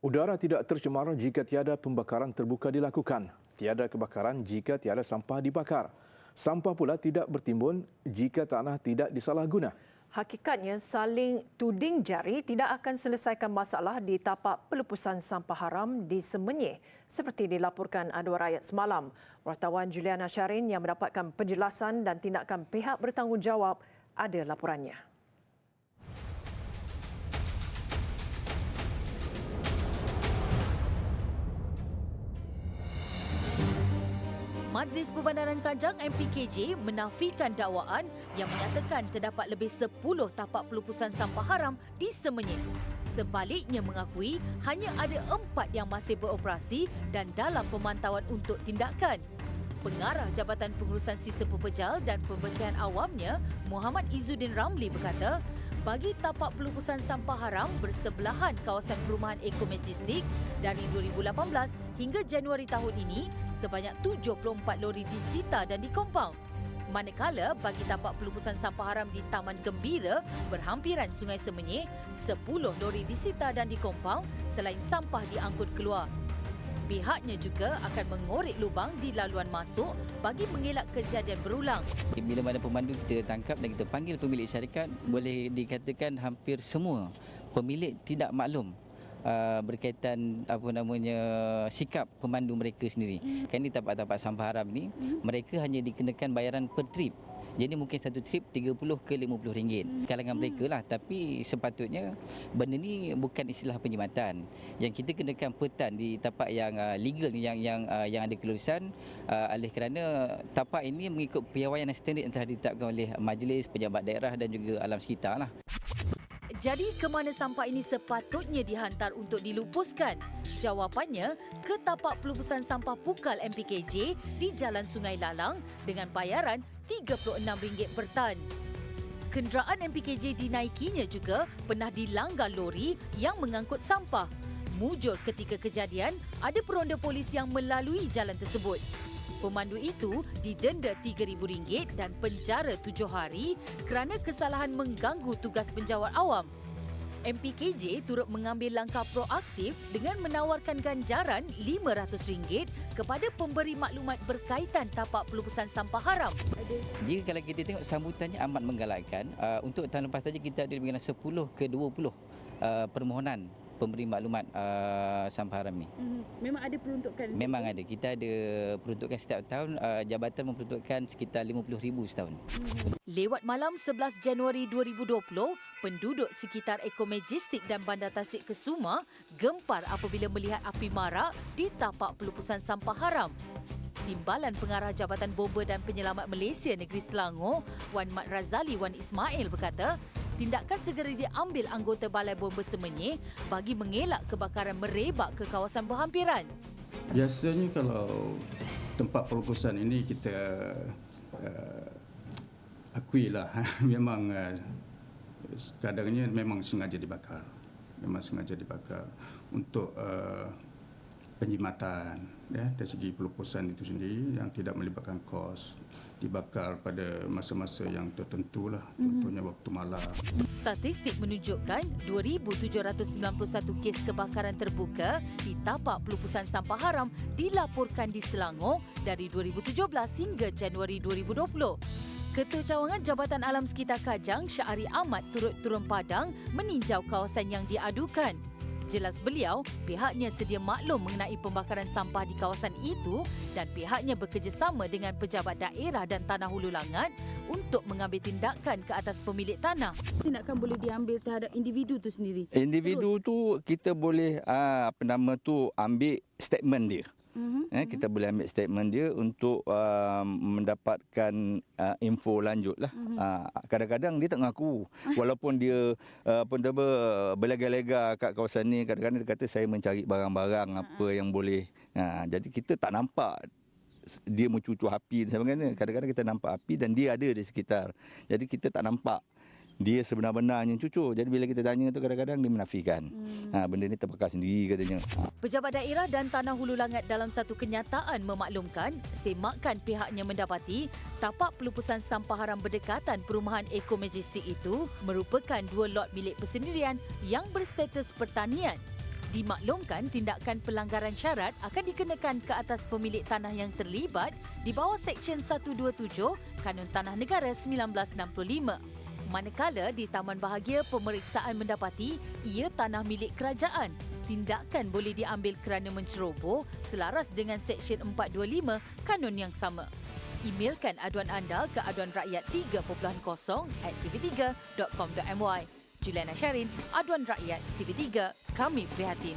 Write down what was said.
Udara tidak tercemar jika tiada pembakaran terbuka dilakukan. Tiada kebakaran jika tiada sampah dibakar. Sampah pula tidak bertimbun jika tanah tidak disalahguna. Hakikatnya, saling tuding jari tidak akan selesaikan masalah di tapak pelepasan sampah haram di Semenyih seperti dilaporkan Adwa Rakyat semalam. Wartawan Juliana Syarin yang mendapatkan penjelasan dan tindakan pihak bertanggungjawab ada laporannya. Majlis Perbandaran Kajang MPKJ menafikan dakwaan yang menyatakan terdapat lebih 10 tapak pelupusan sampah haram di Semenyih. Sebaliknya mengakui hanya ada 4 yang masih beroperasi dan dalam pemantauan untuk tindakan. Pengarah Jabatan Pengurusan Sisa Pepejal dan Pembersihan Awamnya, Muhammad Izzuddin Ramli berkata, bagi tapak pelupusan sampah haram bersebelahan kawasan perumahan Eko Majestic dari 2018 hingga Januari tahun ini, sebanyak 74 lori disita dan dikompaun. Manakala bagi tapak pelupusan sampah haram di Taman Gembira berhampiran Sungai Semenyih, 10 lori disita dan dikompaun selain sampah diangkut keluar. Pihaknya juga akan mengorek lubang di laluan masuk bagi mengelak kejadian berulang. Bila mana pemandu kita tangkap dan kita panggil pemilik syarikat, boleh dikatakan hampir semua pemilik tidak maklum berkaitan sikap pemandu mereka sendiri. Kan ni tapak-tapak sampah haram ni, mereka hanya dikenakan bayaran per trip. Jadi mungkin satu trip 30 ke 50 ringgit. Kalangan mereka lah. Tapi sepatutnya benda ni bukan istilah penjimatan. Yang kita kenakan petan di tapak yang legal yang ada kelulusan oleh kerana tapak ini mengikut piawaian standard yang telah ditetapkan oleh majlis, pejabat daerah dan juga alam sekitar lah. Jadi ke mana sampah ini sepatutnya dihantar untuk dilupuskan? Jawapannya, ke tapak pelupusan sampah Pukal MPKJ di Jalan Sungai Lalang dengan bayaran RM36 per tan. Kenderaan MPKJ dinaikinya juga pernah dilanggar lori yang mengangkut sampah. Mujur ketika kejadian, ada peronda polis yang melalui jalan tersebut. Pemandu itu didenda RM3,000 dan penjara 7 hari kerana kesalahan mengganggu tugas penjawat awam. MPKJ turut mengambil langkah proaktif dengan menawarkan ganjaran RM500 kepada pemberi maklumat berkaitan tapak pelupusan sampah haram. Jika kalau kita tengok sambutannya amat menggalakkan, untuk tahun lepas saja kita ada lebih kurang 10 ke 20 permohonan pemberi maklumat sampah haram ni. Memang ada peruntukan? Memang ada. Kita ada peruntukan setiap tahun. Jabatan memperuntukkan sekitar RM50,000 setahun. Lewat malam 11 Januari 2020, penduduk sekitar Eko Majestic dan Bandar Tasik Kesuma gempar apabila melihat api marak di tapak pelupusan sampah haram. Timbalan Pengarah Jabatan Bomba dan Penyelamat Malaysia Negeri Selangor, Wan Mat Razali Wan Ismail berkata, tindakan segera diambil anggota Balai Bomba Semenyih bagi mengelak kebakaran merebak ke kawasan berhampiran. Biasanya kalau tempat pelupusan ini kita akuilah memang kadangnya memang sengaja dibakar. Memang sengaja dibakar untuk penjimatan ya, dari segi pelupusan itu sendiri yang tidak melibatkan kos, dibakar pada masa-masa yang tertentu lah, contohnya waktu malam. Statistik menunjukkan 2,791 kes kebakaran terbuka di tapak pelupusan sampah haram dilaporkan di Selangor dari 2017 hingga Januari 2020. Ketua Cawangan Jabatan Alam Sekitar Kajang, Syahari Ahmad turut turun padang meninjau kawasan yang diadukan. Jelas beliau, pihaknya sedia maklum mengenai pembakaran sampah di kawasan itu dan pihaknya bekerjasama dengan pejabat daerah dan Tanah Hulu Langat untuk mengambil tindakan ke atas pemilik tanah. Tindakan boleh diambil terhadap individu tu sendiri? Individu tu kita boleh ambil statement dia. Kita boleh ambil statement dia untuk mendapatkan info lanjut lah. Kadang-kadang dia tak mengaku, walaupun dia berlega-lega kat kawasan ni. Kadang-kadang dia kata saya mencari barang-barang apa yang boleh. Jadi kita tak nampak dia mencucur api dan sebagainya. Kadang-kadang kita nampak api dan dia ada di sekitar. Jadi kita tak nampak dia sebenar-benarnya cucur. Jadi bila kita tanya tu kadang-kadang dia menafikan. Benda ni terbakar sendiri katanya. Pejabat daerah dan Tanah Hulu Langat dalam satu kenyataan memaklumkan semakan pihaknya mendapati tapak pelupusan sampah haram berdekatan perumahan Eko Majestic itu merupakan 2 lot milik persendirian yang berstatus pertanian. Dimaklumkan tindakan pelanggaran syarat akan dikenakan ke atas pemilik tanah yang terlibat di bawah Seksyen 127 Kanun Tanah Negara 1965. Manakala di Taman Bahagia pemeriksaan mendapati ia tanah milik kerajaan, tindakan boleh diambil kerana menceroboh selaras dengan Seksyen 425 Kanun yang sama. Emailkan aduan anda ke aduanrakyat 3.0 @tv3.com.my. Juliana Syarin, Aduan Rakyat TV3, kami prihatin.